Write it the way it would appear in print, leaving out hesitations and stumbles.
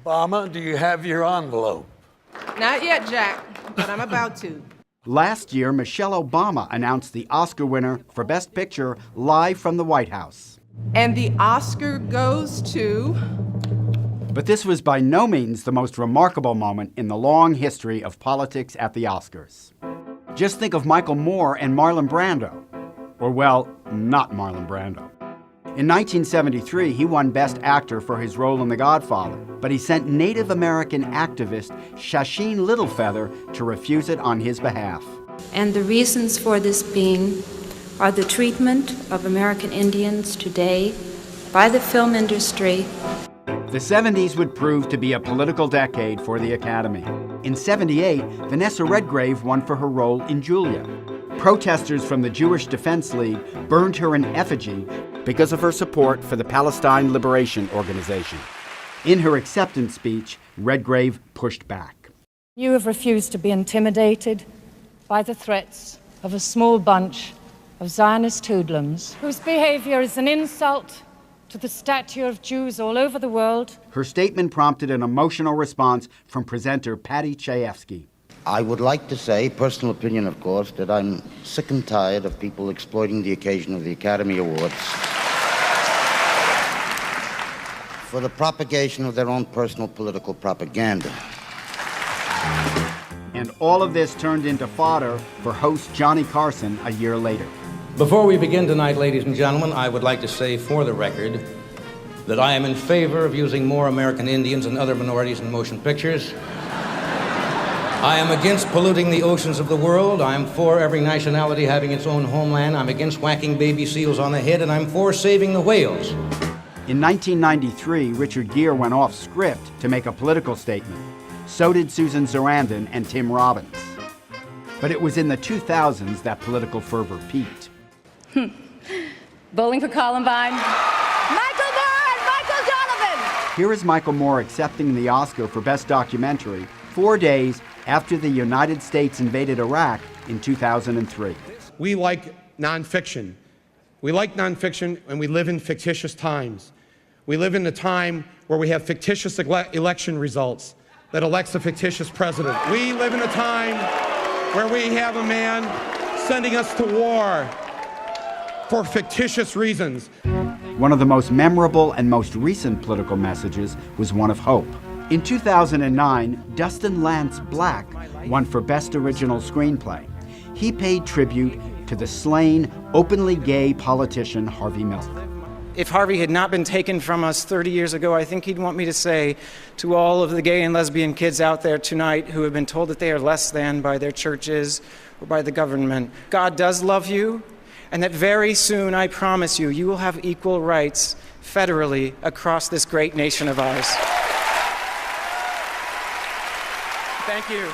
Obama, do you have your envelope? Not yet, Jack, but I'm about to. Last year, Michelle Obama announced the Oscar winner for Best Picture live from the White House. And the Oscar goes to... But this was by no means the most remarkable moment in the long history of politics at the Oscars. Just think of Michael Moore and Marlon Brando. Or, well, not Marlon Brando. In 1973, he won Best Actor for his role in The Godfather, but he sent Native American activist Shasheen Littlefeather to refuse it on his behalf. And the reasons for this being are the treatment of American Indians today by the film industry. The 70s would prove to be a political decade for the Academy. In '78, Vanessa Redgrave won for her role in Julia. Protesters from the Jewish Defense League burned her in effigy because of her support for the Palestine Liberation Organization. In her acceptance speech, Redgrave pushed back. You have refused to be intimidated by the threats of a small bunch of Zionist hoodlums whose behavior is an insult to the stature of Jews all over the world. Her statement prompted an emotional response from presenter Patty Chayefsky. I would like to say, personal opinion of course, that I'm sick and tired of people exploiting the occasion of the Academy Awards for the propagation of their own personal political propaganda. And all of this turned into fodder for host Johnny Carson a year later. Before we begin tonight, ladies and gentlemen, I would like to say for the record that I am in favor of using more American Indians and other minorities in motion pictures. I am against polluting the oceans of the world. I'm for every nationality having its own homeland. I'm against whacking baby seals on the head, and I'm for saving the whales. In 1993, Richard Gere went off script to make a political statement. So did Susan Sarandon and Tim Robbins. But it was in the 2000s that political fervor peaked. Bowling for Columbine. Michael Moore and Michael Donovan! Here is Michael Moore accepting the Oscar for Best Documentary 4 days after the United States invaded Iraq in 2003. We like nonfiction. We like nonfiction, and we live in fictitious times. We live in a time where we have fictitious election results that elects a fictitious president. We live in a time where we have a man sending us to war for fictitious reasons. One of the most memorable and most recent political messages was one of hope. In 2009, Dustin Lance Black won for Best Original Screenplay. He paid tribute to the slain, openly gay politician Harvey Milk. If Harvey had not been taken from us 30 years ago, I think he'd want me to say to all of the gay and lesbian kids out there tonight who have been told that they are less than by their churches or by the government, God does love you, and that very soon, I promise you, you will have equal rights federally across this great nation of ours. Thank you.